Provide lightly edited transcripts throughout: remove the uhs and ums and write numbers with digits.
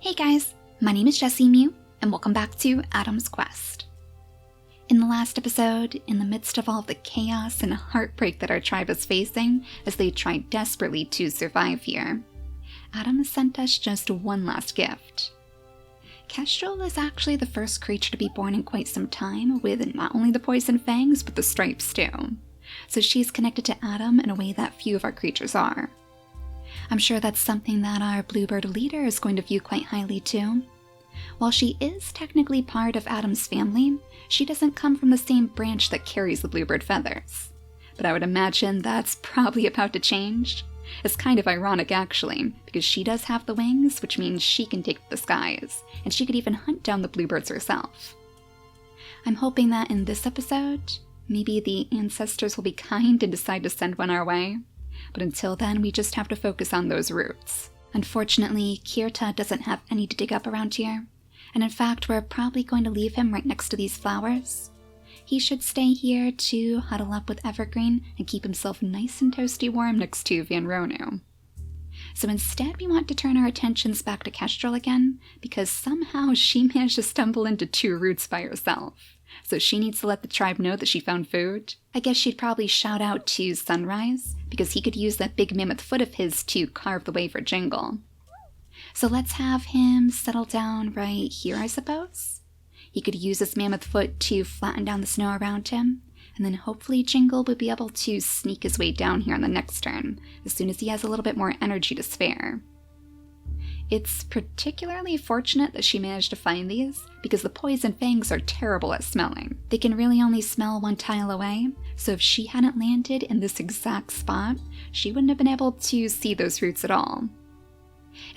Hey guys, my name is JessiMew, and welcome back to Adam's Quest. In the last episode, in the midst of all the chaos and heartbreak that our tribe is facing as they try desperately to survive here, Adam sent us just one last gift. Kestrel is actually the first creature to be born in quite some time with not only the poison fangs, but the stripes too. So she's connected to Adam in a way that few of our creatures are. I'm sure that's something that our bluebird leader is going to view quite highly too. While she is technically part of Adam's family, she doesn't come from the same branch that carries the bluebird feathers. But I would imagine that's probably about to change. It's kind of ironic actually, because she does have the wings, which means she can take the skies, and she could even hunt down the bluebirds herself. I'm hoping that in this episode, maybe the ancestors will be kind and decide to send one our way. But until then, we just have to focus on those roots. Unfortunately, Kirta doesn't have any to dig up around here, and in fact, we're probably going to leave him right next to these flowers. He should stay here to huddle up with Evergreen and keep himself nice and toasty warm next to Van Ronu. So instead, we want to turn our attentions back to Kestrel again, because somehow she managed to stumble into 2 roots by herself. So she needs to let the tribe know that she found food. I guess she'd probably shout out to Sunrise, because he could use that big mammoth foot of his to carve the way for Jingle. So let's have him settle down right here, I suppose. He could use his mammoth foot to flatten down the snow around him, and then hopefully Jingle would be able to sneak his way down here on the next turn, as soon as he has a little bit more energy to spare. It's particularly fortunate that she managed to find these, because the poison fangs are terrible at smelling. They can really only smell 1 tile away, so if she hadn't landed in this exact spot, she wouldn't have been able to see those roots at all.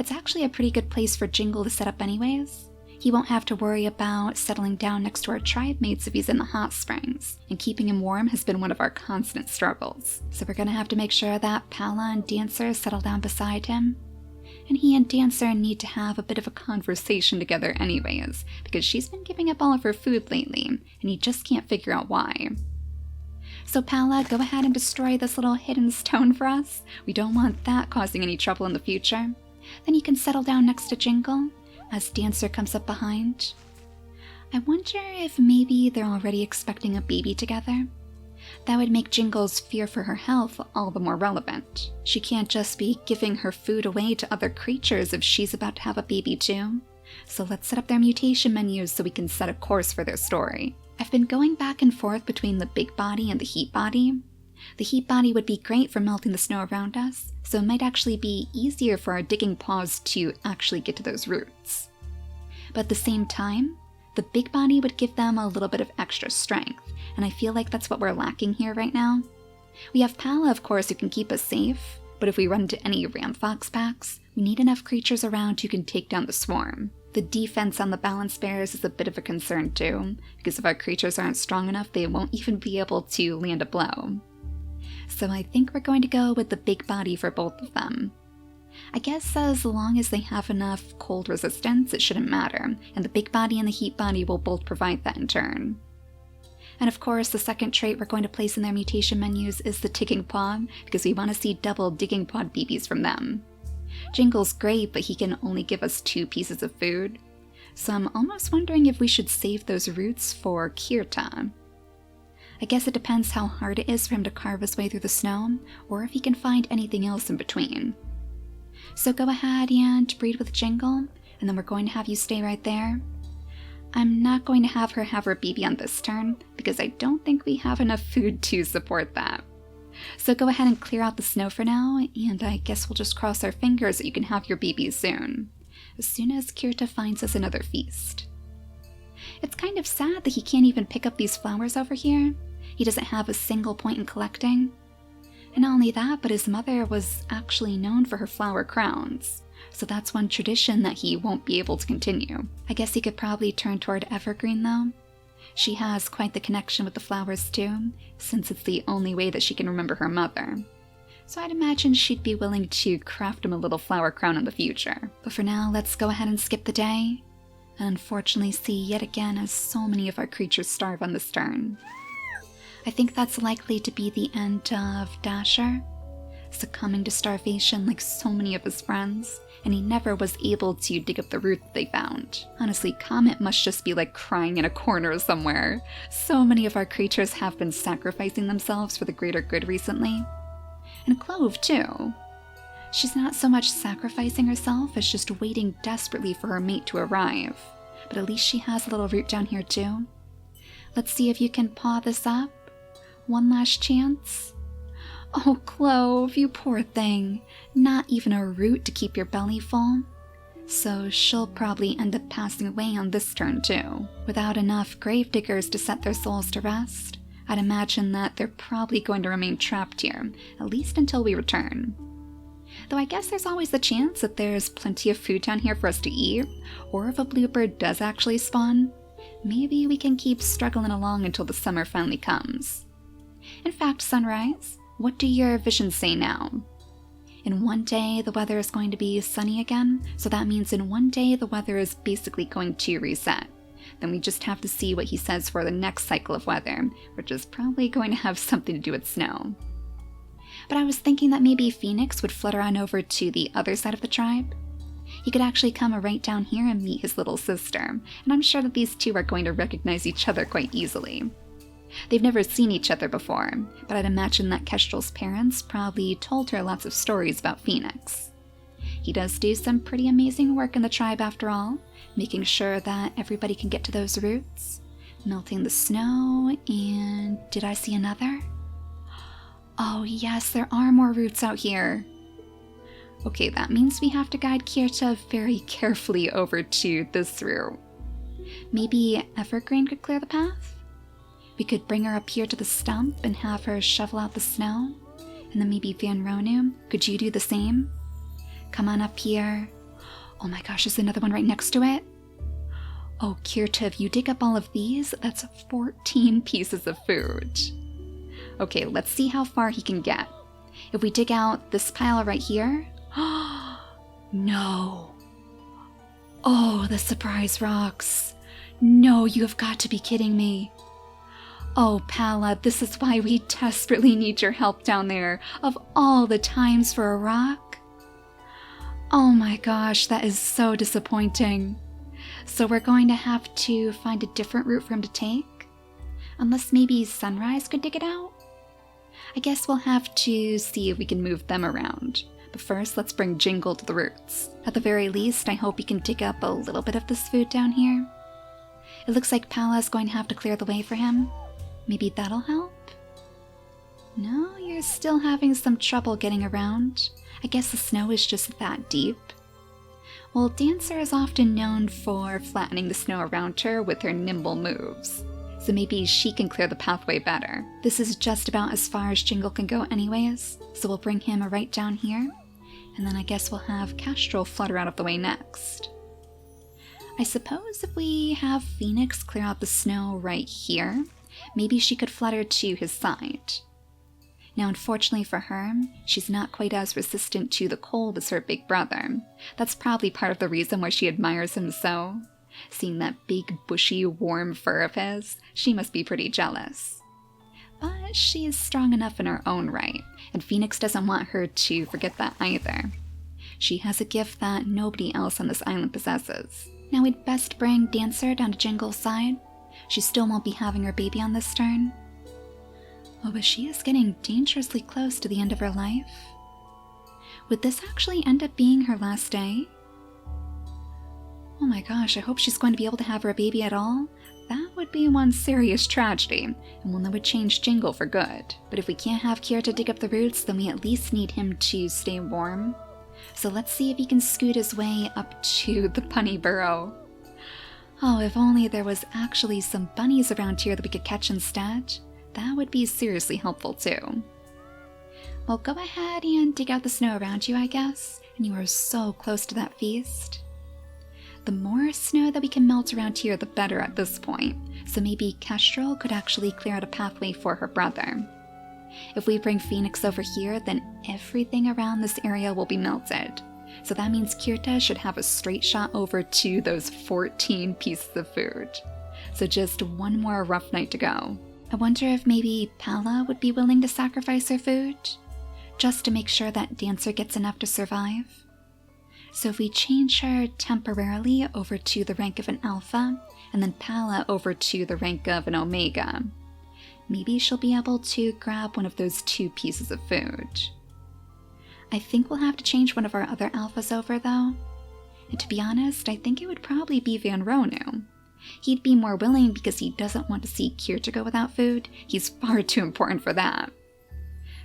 It's actually a pretty good place for Jingle to set up anyways. He won't have to worry about settling down next to our tribe mates if he's in the hot springs, and keeping him warm has been one of our constant struggles. So we're gonna have to make sure that Pala and Dancer settle down beside him. And he and Dancer need to have a bit of a conversation together anyways, because she's been giving up all of her food lately, and he just can't figure out why. So Pala, go ahead and destroy this little hidden stone for us. We don't want that causing any trouble in the future. Then you can settle down next to Jingle, as Dancer comes up behind. I wonder if maybe they're already expecting a baby together. That would make Jingle's fear for her health all the more relevant. She can't just be giving her food away to other creatures if she's about to have a baby too. So let's set up their mutation menus so we can set a course for their story. I've been going back and forth between the big body and the heat body. The heat body would be great for melting the snow around us, so it might actually be easier for our digging paws to actually get to those roots. But at the same time, the big body would give them a little bit of extra strength, and I feel like that's what we're lacking here right now. We have Pala, of course, who can keep us safe, but if we run into any Ramfox packs, we need enough creatures around who can take down the swarm. The defense on the balance bears is a bit of a concern too, because if our creatures aren't strong enough, they won't even be able to land a blow. So I think we're going to go with the big body for both of them. I guess as long as they have enough cold resistance, it shouldn't matter, and the big body and the heat body will both provide that in turn. And of course, the second trait we're going to place in their mutation menus is the digging paw, because we want to see double digging pod BBs from them. Jingle's great, but he can only give us 2 pieces of food, so I'm almost wondering if we should save those roots for Kirta. I guess it depends how hard it is for him to carve his way through the snow, or if he can find anything else in between. So go ahead and breed with Jingle, and then we're going to have you stay right there. I'm not going to have her BB on this turn, because I don't think we have enough food to support that. So go ahead and clear out the snow for now, and I guess we'll just cross our fingers that you can have your BB soon, as soon as Kirta finds us another feast. It's kind of sad that he can't even pick up these flowers over here. He doesn't have a single point in collecting. And not only that, but his mother was actually known for her flower crowns, so that's one tradition that he won't be able to continue. I guess he could probably turn toward Evergreen though. She has quite the connection with the flowers too, since it's the only way that she can remember her mother. So I'd imagine she'd be willing to craft him a little flower crown in the future. But for now, let's go ahead and skip the day, and unfortunately see yet again as so many of our creatures starve on this turn. I think that's likely to be the end of Dasher, succumbing to starvation like so many of his friends, and he never was able to dig up the root that they found. Honestly, Comet must just be like crying in a corner somewhere. So many of our creatures have been sacrificing themselves for the greater good recently. And Clove, too. She's not so much sacrificing herself as just waiting desperately for her mate to arrive. But at least she has a little root down here, too. Let's see if you can paw this up. One last chance. Oh, Clove, you poor thing. Not even a root to keep your belly full. So she'll probably end up passing away on this turn too. Without enough gravediggers to set their souls to rest, I'd imagine that they're probably going to remain trapped here, at least until we return. Though I guess there's always the chance that there's plenty of food down here for us to eat, or if a bluebird does actually spawn, maybe we can keep struggling along until the summer finally comes. In fact, Sunrise, what do your visions say now? In one day, the weather is going to be sunny again, so that means in one day the weather is basically going to reset. Then we just have to see what he says for the next cycle of weather, which is probably going to have something to do with snow. But I was thinking that maybe Phoenix would flutter on over to the other side of the tribe. He could actually come right down here and meet his little sister, and I'm sure that these two are going to recognize each other quite easily. They've never seen each other before, but I'd imagine that Kestrel's parents probably told her lots of stories about Phoenix. He does do some pretty amazing work in the tribe after all, making sure that everybody can get to those roots, melting the snow, and did I see another? Oh yes, there are more roots out here. Okay, that means we have to guide Kirta very carefully over to this route. Maybe Evergreen could clear the path? We could bring her up here to the stump and have her shovel out the snow. And then maybe Van Ronu, could you do the same? Come on up here. Oh my gosh, there's another one right next to it. Oh, Kirta, if you dig up all of these, that's 14 pieces of food. Okay, let's see how far he can get. If we dig out this pile right here... No. Oh, the surprise rocks. No, you have got to be kidding me. Oh, Pala, this is why we desperately need your help down there, of all the times for a rock. Oh my gosh, that is so disappointing. So we're going to have to find a different route for him to take? Unless maybe Sunrise could dig it out? I guess we'll have to see if we can move them around. But first, let's bring Jingle to the roots. At the very least, I hope he can dig up a little bit of this food down here. It looks like Pala's going to have to clear the way for him. Maybe that'll help? No, you're still having some trouble getting around. I guess the snow is just that deep. Well, Dancer is often known for flattening the snow around her with her nimble moves. So maybe she can clear the pathway better. This is just about as far as Jingle can go anyways, so we'll bring him right down here, and then I guess we'll have Kestrel flutter out of the way next. I suppose if we have Phoenix clear out the snow right here, maybe she could flutter to his side. Now, unfortunately for her, she's not quite as resistant to the cold as her big brother. That's probably part of the reason why she admires him so. Seeing that big, bushy, warm fur of his, she must be pretty jealous. But she is strong enough in her own right, and Phoenix doesn't want her to forget that either. She has a gift that nobody else on this island possesses. Now we'd best bring Dancer down to Jingle's side. She still won't be having her baby on this turn. Oh, but she is getting dangerously close to the end of her life. Would this actually end up being her last day? Oh my gosh, I hope she's going to be able to have her baby at all. That would be one serious tragedy, and one that would change Jingle for good. But if we can't have Kirta dig up the roots, then we at least need him to stay warm. So let's see if he can scoot his way up to the bunny burrow. Oh, if only there was actually some bunnies around here that we could catch instead. That would be seriously helpful too. Well, go ahead and dig out the snow around you, I guess. And you are so close to that feast. The more snow that we can melt around here, the better at this point. So maybe Kestrel could actually clear out a pathway for her brother. If we bring Phoenix over here, then everything around this area will be melted. So that means Kirta should have a straight shot over to those 14 pieces of food. So just one more rough night to go. I wonder if maybe Pala would be willing to sacrifice her food? just to make sure that Dancer gets enough to survive. So if we change her temporarily over to the rank of an Alpha, and then Pala over to the rank of an Omega, maybe she'll be able to grab one of those 2 pieces of food. I think we'll have to change one of our other Alphas over though. And to be honest, I think it would probably be Van Ronu. He'd be more willing because he doesn't want to see Kirta go without food. He's far too important for that.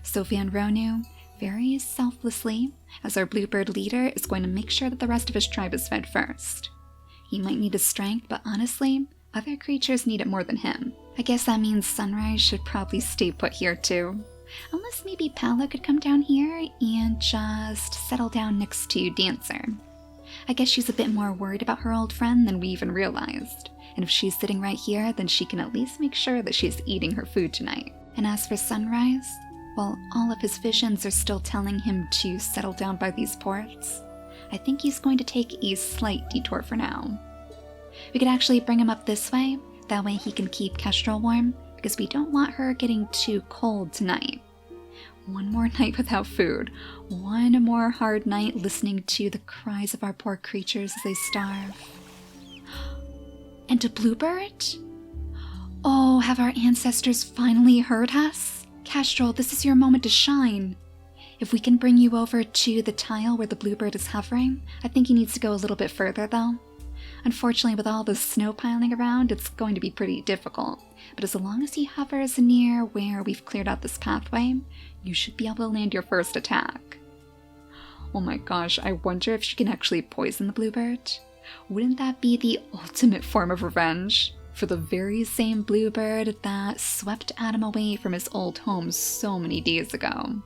So Van Ronu, very selflessly, as our bluebird leader, is going to make sure that the rest of his tribe is fed first. He might need his strength, but honestly, other creatures need it more than him. I guess that means Sunrise should probably stay put here too. Unless maybe Pala could come down here and just settle down next to Dancer. I guess she's a bit more worried about her old friend than we even realized. And if she's sitting right here, then she can at least make sure that she's eating her food tonight. And as for Sunrise, while all of his visions are still telling him to settle down by these ports, I think he's going to take a slight detour for now. We could actually bring him up this way, that way he can keep Kestrel warm, because we don't want her getting too cold tonight. One more night without food, one more hard night listening to the cries of our poor creatures as they starve. And a bluebird? Oh, have our ancestors finally heard us? Kestrel, this is your moment to shine. If we can bring you over to the tile where the bluebird is hovering, I think he needs to go a little bit further though. Unfortunately, with all the snow piling around, it's going to be pretty difficult. But as long as he hovers near where we've cleared out this pathway, you should be able to land your first attack. Oh my gosh, I wonder if she can actually poison the bluebird. Wouldn't that be the ultimate form of revenge? For the very same bluebird that swept Adam away from his old home so many days ago.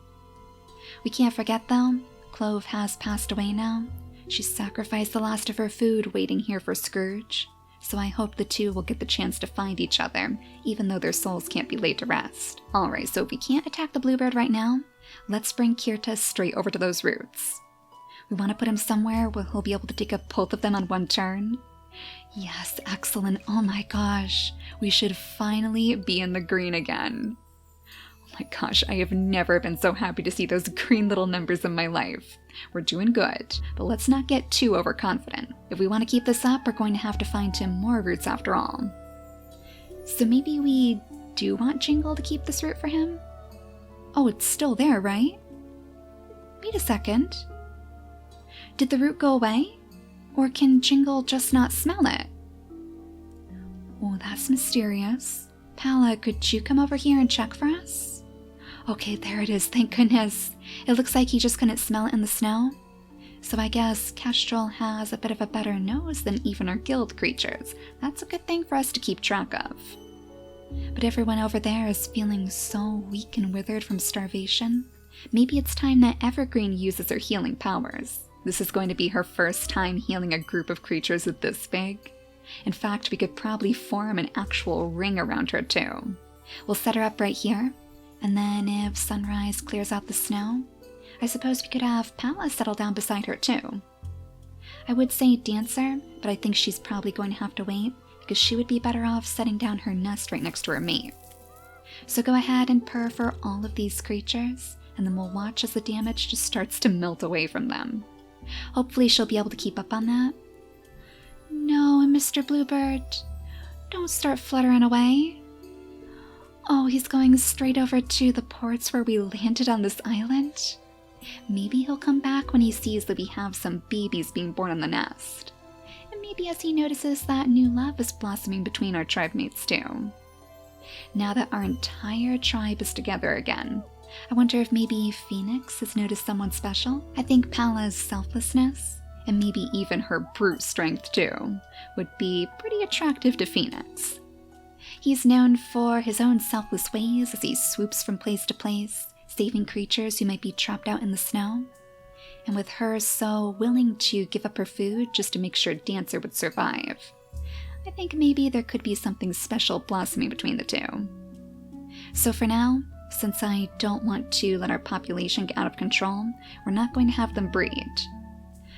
We can't forget though, Clove has passed away now. She sacrificed the last of her food waiting here for Scourge, so I hope the two will get the chance to find each other, even though their souls can't be laid to rest. Alright, so if we can't attack the bluebird right now, let's bring Kirta straight over to those roots. We want to put him somewhere where he'll be able to take up both of them on one turn. Yes, excellent. Oh my gosh, we should finally be in the green again. Oh my gosh, I have never been so happy to see those green little numbers in my life. We're doing good, but let's not get too overconfident. If we want to keep this up, we're going to have to find him more roots after all. So maybe we do want Jingle to keep this root for him? Oh, it's still there, right? Wait a second. Did the root go away? Or can Jingle just not smell it? Oh, that's mysterious. Pala, could you come over here and check for us? Okay, there it is, thank goodness. It looks like he just couldn't smell it in the snow. So I guess Kestrel has a bit of a better nose than even our guild creatures. That's a good thing for us to keep track of. But everyone over there is feeling so weak and withered from starvation. Maybe it's time that Evergreen uses her healing powers. This is going to be her first time healing a group of creatures this big. In fact, we could probably form an actual ring around her too. We'll set her up right here. And then if Sunrise clears out the snow, I suppose we could have Pala settle down beside her too. I would say Dancer, but I think she's probably going to have to wait because she would be better off setting down her nest right next to her mate. So go ahead and purr for all of these creatures, and then we'll watch as the damage just starts to melt away from them. Hopefully she'll be able to keep up on that. No, Mr. Bluebird, don't start fluttering away. Oh, he's going straight over to the ports where we landed on this island? Maybe he'll come back when he sees that we have some babies being born on the nest. And maybe as he notices that new love is blossoming between our tribe mates too. Now that our entire tribe is together again, I wonder if maybe Phoenix has noticed someone special? I think Pala's selflessness, and maybe even her brute strength too, would be pretty attractive to Phoenix. He's known for his own selfless ways as he swoops from place to place, saving creatures who might be trapped out in the snow. And with her so willing to give up her food just to make sure Dancer would survive, I think maybe there could be something special blossoming between the two. So for now, since I don't want to let our population get out of control, we're not going to have them breed.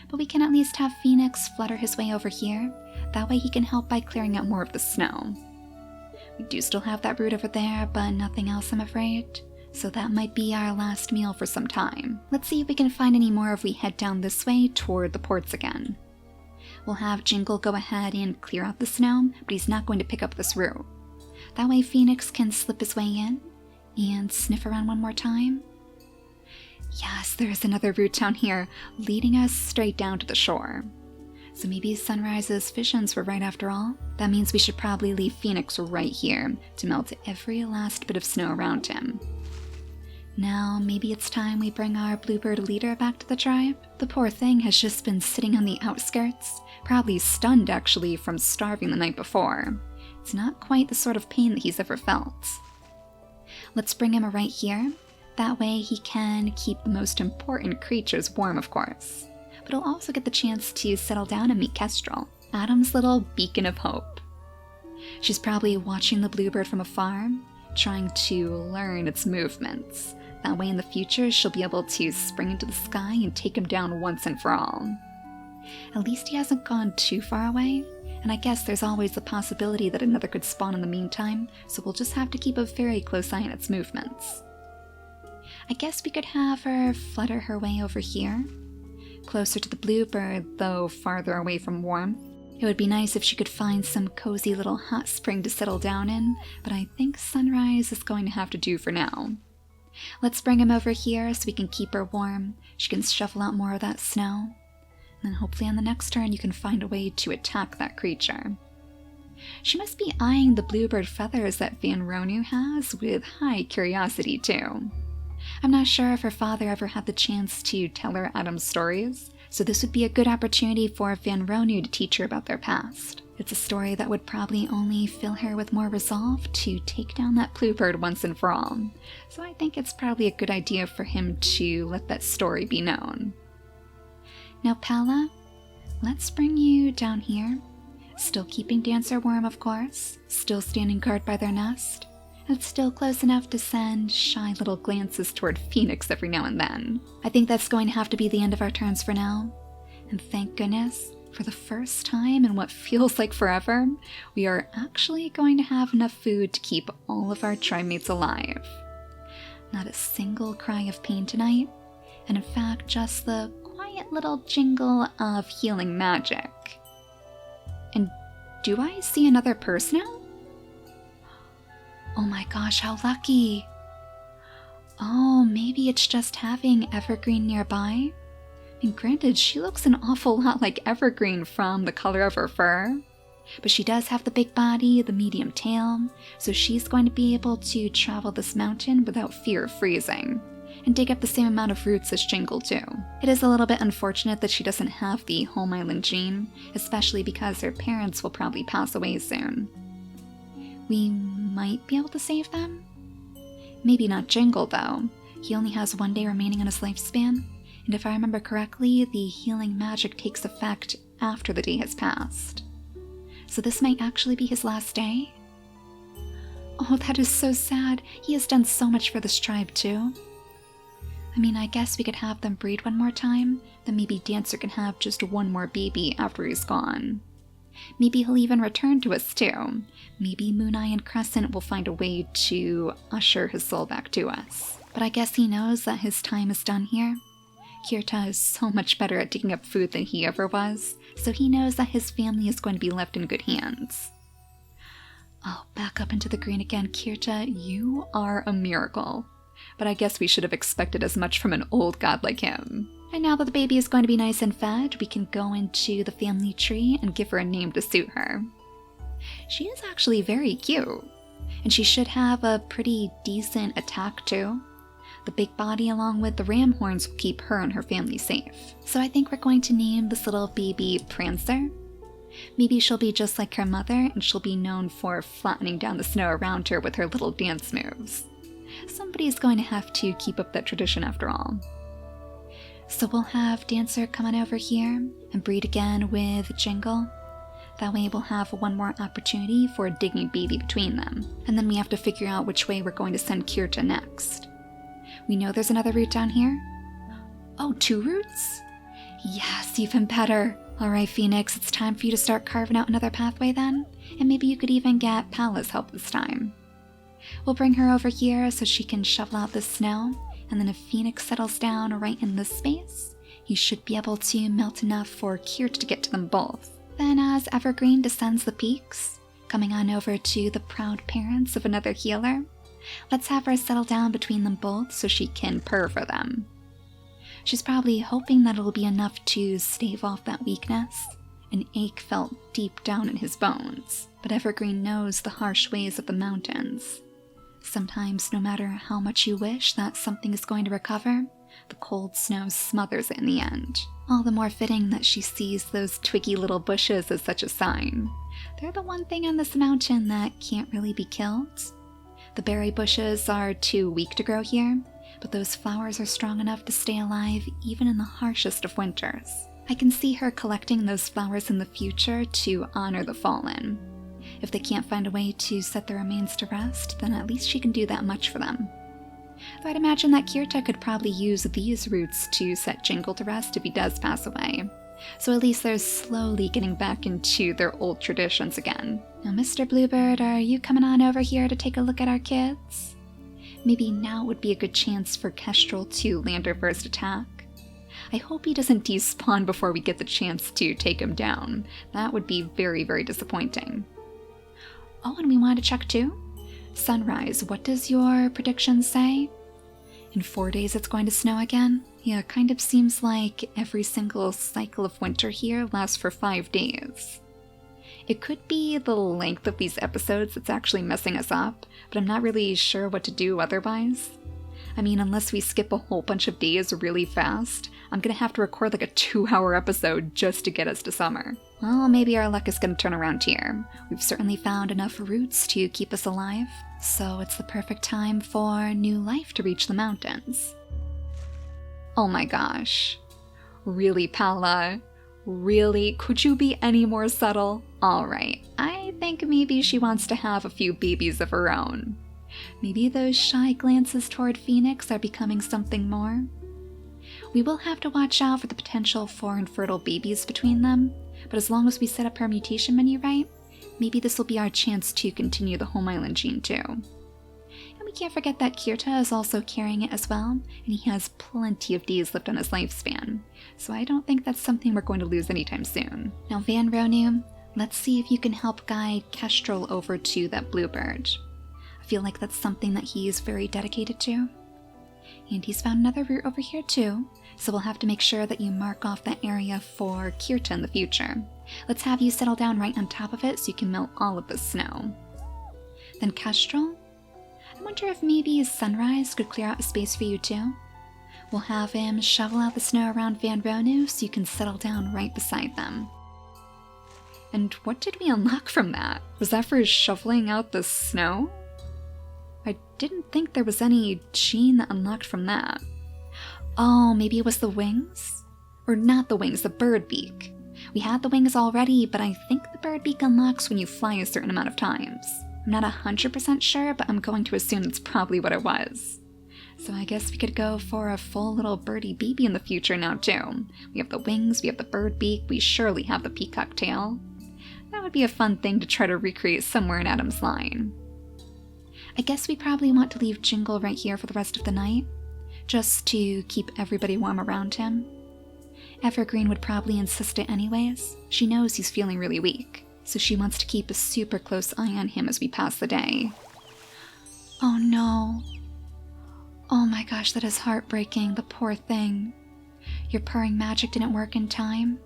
But we can at least have Phoenix flutter his way over here, that way he can help by clearing out more of the snow. We do still have that root over there, but nothing else, I'm afraid. So that might be our last meal for some time. Let's see if we can find any more if we head down this way toward the ports again. We'll have Jingle go ahead and clear out the snow, but he's not going to pick up this route. That way Phoenix can slip his way in and sniff around one more time. Yes, there's another route down here, leading us straight down to the shore. So maybe Sunrise's visions were right after all? That means we should probably leave Phoenix right here to melt every last bit of snow around him. Now, maybe it's time we bring our bluebird leader back to the tribe? The poor thing has just been sitting on the outskirts, probably stunned actually from starving the night before. It's not quite the sort of pain that he's ever felt. Let's bring him right here. That way he can keep the most important creatures warm, of course. But he'll also get the chance to settle down and meet Kestrel, Adam's little beacon of hope. She's probably watching the bluebird from afar, trying to learn its movements. That way in the future she'll be able to spring into the sky and take him down once and for all. At least he hasn't gone too far away, and I guess there's always the possibility that another could spawn in the meantime, so we'll just have to keep a very close eye on its movements. I guess we could have her flutter her way over here, closer to the bluebird, though farther away from warmth. It would be nice if she could find some cozy little hot spring to settle down in, but I think Sunrise is going to have to do for now. Let's bring him over here so we can keep her warm. She can shovel out more of that snow. And then hopefully on the next turn you can find a way to attack that creature. She must be eyeing the bluebird feathers that Van Ronu has with high curiosity too. I'm not sure if her father ever had the chance to tell her Adam's stories, so this would be a good opportunity for Van Ronu to teach her about their past. It's a story that would probably only fill her with more resolve to take down that bluebird once and for all. So I think it's probably a good idea for him to let that story be known. Now Pala, let's bring you down here. Still keeping Dancer warm, of course. Still standing guard by their nest. And still close enough to send shy little glances toward Phoenix every now and then. I think that's going to have to be the end of our turns for now. And thank goodness, for the first time in what feels like forever, we are actually going to have enough food to keep all of our tribe mates alive. Not a single cry of pain tonight, and in fact just the quiet little jingle of healing magic. And do I see another purse now? Oh my gosh, how lucky! Oh, maybe it's just having Evergreen nearby? And granted, she looks an awful lot like Evergreen from the color of her fur. But she does have the big body, the medium tail, so she's going to be able to travel this mountain without fear of freezing. And dig up the same amount of roots as Jingle too. It is a little bit unfortunate that she doesn't have the home island gene, especially because her parents will probably pass away soon. We might be able to save them? Maybe not Jingle, though. He only has 1 day remaining on his lifespan, and if I remember correctly, the healing magic takes effect after the day has passed. So this might actually be his last day? Oh, that is so sad. He has done so much for this tribe, too. I mean, I guess we could have them breed one more time, then maybe Dancer can have just one more baby after he's gone. Maybe he'll even return to us too. Maybe Mooneye and Crescent will find a way to usher his soul back to us. But I guess he knows that his time is done here. Kirta is so much better at digging up food than he ever was, so he knows that his family is going to be left in good hands. Oh, back up into the green again, Kirta, you are a miracle. But I guess we should have expected as much from an old god like him. And now that the baby is going to be nice and fed, we can go into the family tree and give her a name to suit her. She is actually very cute, and she should have a pretty decent attack too. The big body along with the ram horns will keep her and her family safe. So I think we're going to name this little baby Prancer. Maybe she'll be just like her mother, and she'll be known for flattening down the snow around her with her little dance moves. Somebody's going to have to keep up that tradition after all. So we'll have Dancer come on over here and breed again with Jingle. That way we'll have one more opportunity for a digging baby between them. And then we have to figure out which way we're going to send Kirta next. We know there's another route down here. Oh, 2 routes? Yes, even better. Alright, Phoenix, it's time for you to start carving out another pathway then. And maybe you could even get Pala's help this time. We'll bring her over here so she can shovel out the snow, and then if Phoenix settles down right in this space, he should be able to melt enough for Kirta to get to them both. Then as Evergreen descends the peaks, coming on over to the proud parents of another healer, let's have her settle down between them both so she can purr for them. She's probably hoping that it'll be enough to stave off that weakness. An ache felt deep down in his bones, but Evergreen knows the harsh ways of the mountains. Sometimes, no matter how much you wish that something is going to recover, the cold snow smothers it in the end. All the more fitting that she sees those twiggy little bushes as such a sign. They're the one thing on this mountain that can't really be killed. The berry bushes are too weak to grow here, but those flowers are strong enough to stay alive even in the harshest of winters. I can see her collecting those flowers in the future to honor the fallen. If they can't find a way to set their remains to rest, then at least she can do that much for them. Though I'd imagine that Kirta could probably use these roots to set Jingle to rest if he does pass away. So at least they're slowly getting back into their old traditions again. Now, Mr. Bluebird, are you coming on over here to take a look at our kids? Maybe now would be a good chance for Kestrel to land her first attack. I hope he doesn't despawn before we get the chance to take him down. That would be very, very disappointing. Oh, and we wanted to check too. Sunrise, what does your prediction say? In 4 days it's going to snow again? Yeah, it kind of seems like every single cycle of winter here lasts for 5 days. It could be the length of these episodes that's actually messing us up, but I'm not really sure what to do otherwise. I mean, unless we skip a whole bunch of days really fast, I'm gonna have to record like a 2-hour episode just to get us to summer. Well, maybe our luck is gonna turn around here. We've certainly found enough roots to keep us alive, so it's the perfect time for new life to reach the mountains. Oh my gosh. Really, Pala? Really? Could you be any more subtle? Alright, I think maybe she wants to have a few babies of her own. Maybe those shy glances toward Phoenix are becoming something more. We will have to watch out for the potential for infertile babies between them, but as long as we set up her mutation menu right, maybe this will be our chance to continue the home island gene too. And we can't forget that Kirta is also carrying it as well, and he has plenty of days left on his lifespan, so I don't think that's something we're going to lose anytime soon. Now Van Ronu, let's see if you can help guide Kestrel over to that bluebird. I feel like that's something that he is very dedicated to. And he's found another route over here too, so we'll have to make sure that you mark off that area for Kirta in the future. Let's have you settle down right on top of it so you can melt all of the snow. Then Kestrel? I wonder if maybe Sunrise could clear out a space for you too. We'll have him shovel out the snow around Van Ronu so you can settle down right beside them. And what did we unlock from that? Was that for shoveling out the snow? I didn't think there was any gene that unlocked from that. Oh, maybe it was the wings? Or not the wings, the bird beak. We had the wings already, but I think the bird beak unlocks when you fly a certain amount of times. I'm not 100% sure, but I'm going to assume that's probably what it was. So I guess we could go for a full little birdie baby in the future now too. We have the wings, we have the bird beak, we surely have the peacock tail. That would be a fun thing to try to recreate somewhere in Adam's line. I guess we probably want to leave Jingle right here for the rest of the night, just to keep everybody warm around him. Evergreen would probably insist it anyways. She knows he's feeling really weak, so she wants to keep a super close eye on him as we pass the day. Oh no. Oh my gosh, that is heartbreaking, the poor thing. Your purring magic didn't work in time.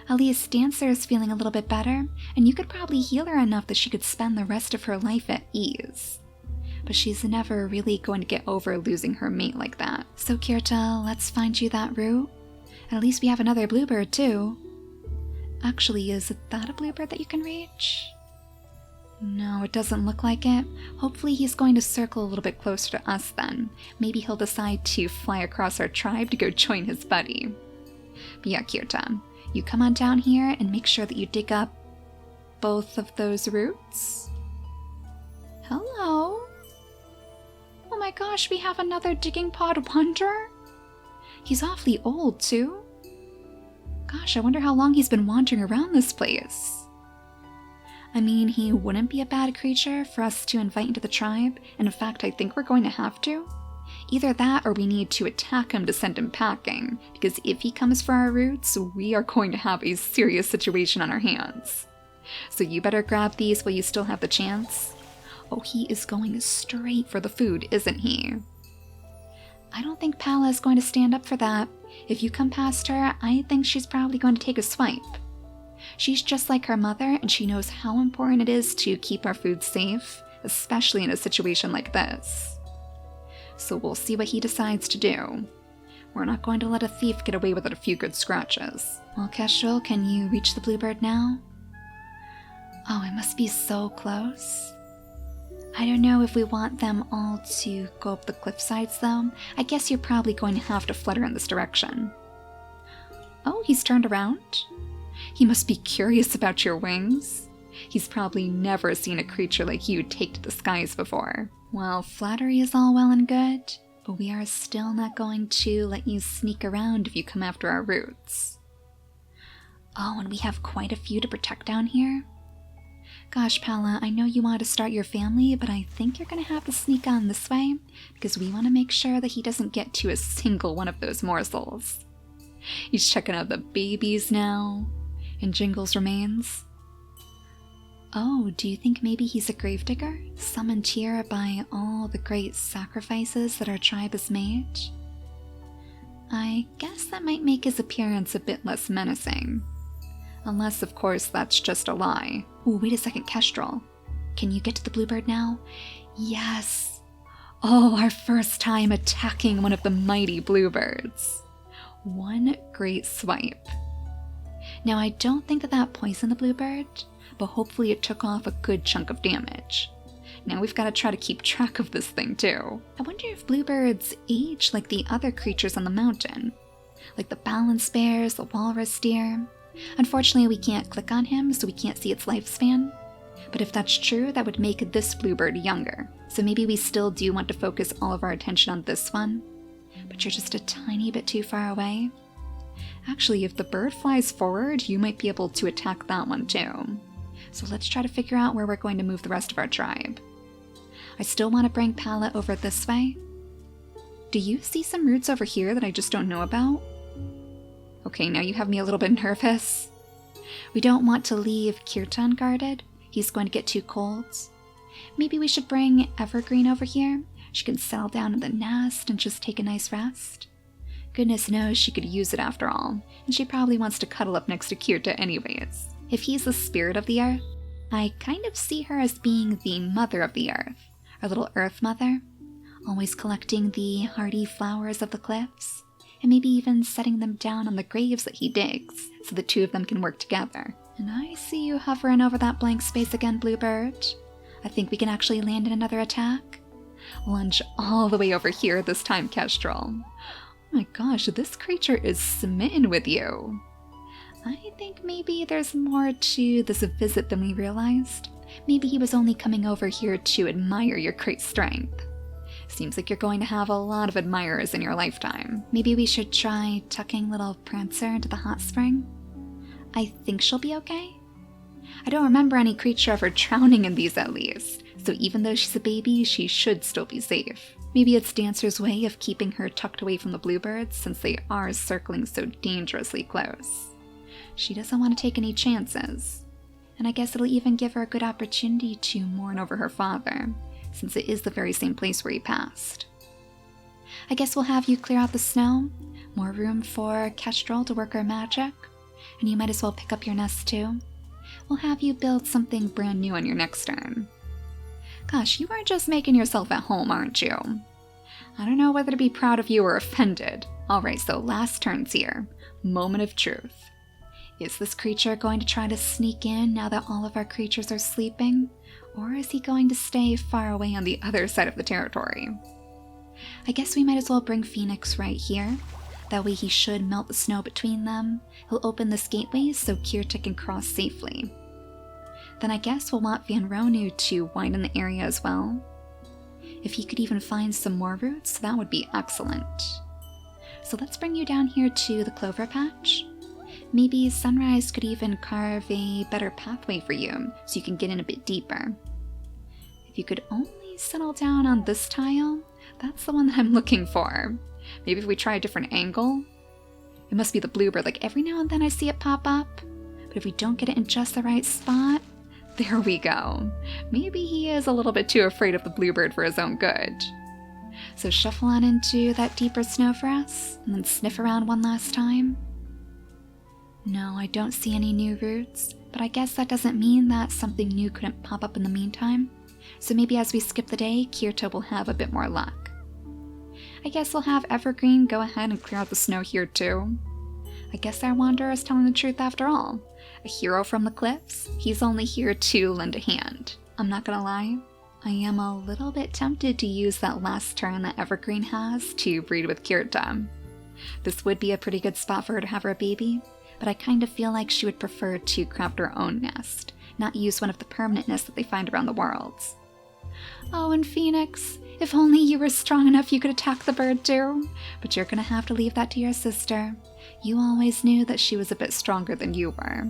At least Dancer is feeling a little bit better, and you could probably heal her enough that she could spend the rest of her life at ease. But she's never really going to get over losing her mate like that. So Kirta, let's find you that root. At least we have another bluebird too. Actually, is that a bluebird that you can reach? No, it doesn't look like it. Hopefully he's going to circle a little bit closer to us then. Maybe he'll decide to fly across our tribe to go join his buddy. But yeah, Kirta, you come on down here and make sure that you dig up both of those roots. Hello? Oh my gosh, we have another digging pod wonder? He's awfully old too. Gosh, I wonder how long he's been wandering around this place. I mean, he wouldn't be a bad creature for us to invite into the tribe, and in fact, I think we're going to have to. Either that or we need to attack him to send him packing, because if he comes for our roots, we are going to have a serious situation on our hands. So you better grab these while you still have the chance. Oh, he is going straight for the food, isn't he? I don't think Pala is going to stand up for that. If you come past her, I think she's probably going to take a swipe. She's just like her mother, and she knows how important it is to keep our food safe, especially in a situation like this. So we'll see what he decides to do. We're not going to let a thief get away with it a few good scratches. Well, Kestrel, can you reach the bluebird now? Oh, it must be so close. I don't know if we want them all to go up the cliff sides, though. I guess you're probably going to have to flutter in this direction. Oh, he's turned around? He must be curious about your wings. He's probably never seen a creature like you take to the skies before. Well, flattery is all well and good, but we are still not going to let you sneak around if you come after our roots. Oh, and we have quite a few to protect down here. Gosh, Pala, I know you want to start your family, but I think you're going to have to sneak on this way, because we want to make sure that he doesn't get to a single one of those morsels. He's checking out the babies now, and Jingle's remains. Oh, do you think maybe he's a gravedigger, summoned here by all the great sacrifices that our tribe has made? I guess that might make his appearance a bit less menacing. Unless, of course, that's just a lie. Ooh, wait a second, Kestrel. Can you get to the bluebird now? Yes! Oh, our first time attacking one of the mighty bluebirds. One great swipe. Now, I don't think that poisoned the bluebird, but hopefully it took off a good chunk of damage. Now we've got to try to keep track of this thing, too. I wonder if bluebirds age like the other creatures on the mountain. Like the balance bears, the walrus deer. Unfortunately, we can't click on him, so we can't see its lifespan. But if that's true, that would make this bluebird younger. So maybe we still do want to focus all of our attention on this one. But you're just a tiny bit too far away. Actually, if the bird flies forward, you might be able to attack that one too. So let's try to figure out where we're going to move the rest of our tribe. I still want to bring Pala over this way. Do you see some roots over here that I just don't know about? Okay, now you have me a little bit nervous. We don't want to leave Kirtan guarded. He's going to get too cold. Maybe we should bring Evergreen over here. She can settle down in the nest and just take a nice rest. Goodness knows she could use it after all, and she probably wants to cuddle up next to Kirta anyways. If he's the spirit of the earth, I kind of see her as being the mother of the earth, our little earth mother, always collecting the hardy flowers of the cliffs, and maybe even setting them down on the graves that he digs, so the two of them can work together. And I see you hovering over that blank space again, Bluebird. I think we can actually land in another attack. Lunge all the way over here this time, Kestrel. Oh my gosh, this creature is smitten with you. I think maybe there's more to this visit than we realized. Maybe he was only coming over here to admire your great strength. Seems like you're going to have a lot of admirers in your lifetime. Maybe we should try tucking little Prancer into the hot spring? I think she'll be okay. I don't remember any creature ever drowning in these at least, so even though she's a baby, she should still be safe. Maybe it's Dancer's way of keeping her tucked away from the bluebirds since they are circling so dangerously close. She doesn't want to take any chances, and I guess it'll even give her a good opportunity to mourn over her father, since it is the very same place where he passed. I guess we'll have you clear out the snow, more room for Kestrel to work her magic, and you might as well pick up your nest too. We'll have you build something brand new on your next turn. Gosh, you are just making yourself at home, aren't you? I don't know whether to be proud of you or offended. Alright, so last turn's here. Moment of truth. Is this creature going to try to sneak in now that all of our creatures are sleeping? Or is he going to stay far away on the other side of the territory? I guess we might as well bring Phoenix right here. That way he should melt the snow between them. He'll open this gateway so Kirta can cross safely. Then I guess we'll want Van Ronu to widen the area as well. If he could even find some more roots, that would be excellent. So let's bring you down here to the clover patch. Maybe Sunrise could even carve a better pathway for you so you can get in a bit deeper. If you could only settle down on this tile, that's the one that I'm looking for. Maybe if we try a different angle? It must be the bluebird, like every now and then I see it pop up. But if we don't get it in just the right spot, there we go. Maybe he is a little bit too afraid of the bluebird for his own good. So shuffle on into that deeper snow for us, and then sniff around one last time. No, I don't see any new roots, but I guess that doesn't mean that something new couldn't pop up in the meantime. So maybe as we skip the day, Kirta will have a bit more luck. I guess we'll have Evergreen go ahead and clear out the snow here too. I guess our wanderer is telling the truth after all. A hero from the cliffs, he's only here to lend a hand. I'm not gonna lie, I am a little bit tempted to use that last turn that Evergreen has to breed with Kirta. This would be a pretty good spot for her to have her baby, but I kind of feel like she would prefer to craft her own nest, not use one of the permanent nests that they find around the worlds. Oh, and Phoenix, if only you were strong enough you could attack the bird too, but you're gonna have to leave that to your sister. You always knew that she was a bit stronger than you were.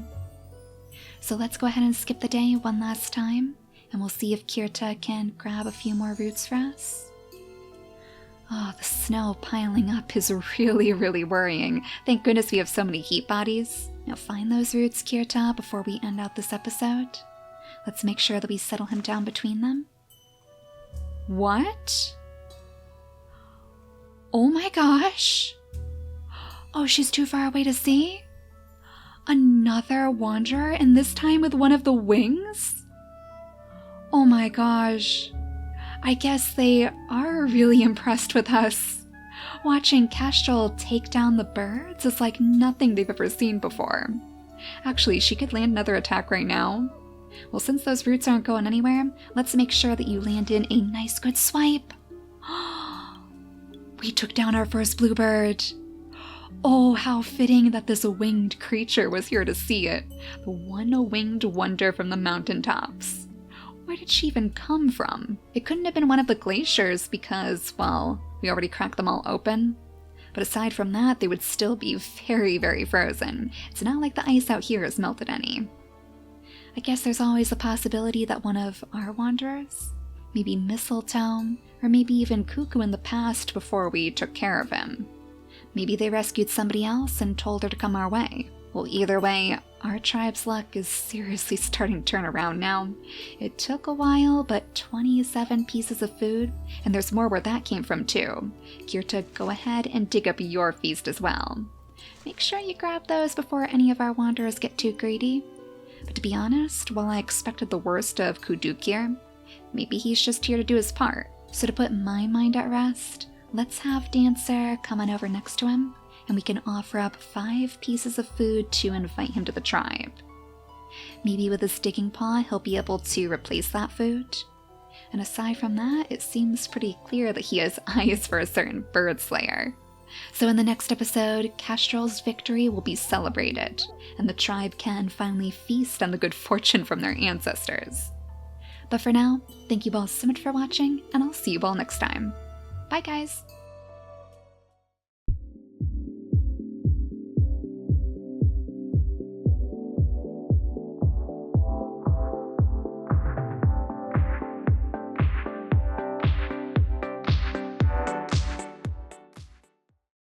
So let's go ahead and skip the day one last time, and we'll see if Kirta can grab a few more roots for us. Oh, the snow piling up is really, really worrying. Thank goodness we have so many heat bodies. Now find those roots, Kirta, before we end out this episode. Let's make sure that we settle him down between them. What? Oh my gosh. Oh, she's too far away to see? Another wanderer, and this time with one of the wings? Oh my gosh. I guess they are really impressed with us. Watching Kestrel take down the birds is like nothing they've ever seen before. Actually, she could land another attack right now. Well, since those roots aren't going anywhere, let's make sure that you land in a nice good swipe. We took down our first bluebird. Oh, how fitting that this winged creature was here to see it. The one winged wonder from the mountaintops. Where did she even come from? It couldn't have been one of the glaciers because, well, we already cracked them all open. But aside from that, they would still be very, very frozen. It's not like the ice out here has melted any. I guess there's always a possibility that one of our wanderers, maybe Mistletoe, or maybe even Cuckoo in the past before we took care of him. Maybe they rescued somebody else and told her to come our way. Well, either way, our tribe's luck is seriously starting to turn around now. It took a while, but 27 pieces of food, and there's more where that came from too. Kirta, go ahead and dig up your feast as well. Make sure you grab those before any of our wanderers get too greedy. But to be honest, while I expected the worst of Kuduk here, maybe he's just here to do his part. So to put my mind at rest, let's have Dancer come on over next to him, and we can offer up 5 pieces of food to invite him to the tribe. Maybe with his digging paw, he'll be able to replace that food. And aside from that, it seems pretty clear that he has eyes for a certain bird slayer. So in the next episode, Kestrel's victory will be celebrated, and the tribe can finally feast on the good fortune from their ancestors. But for now, thank you all so much for watching, and I'll see you all next time. Bye guys!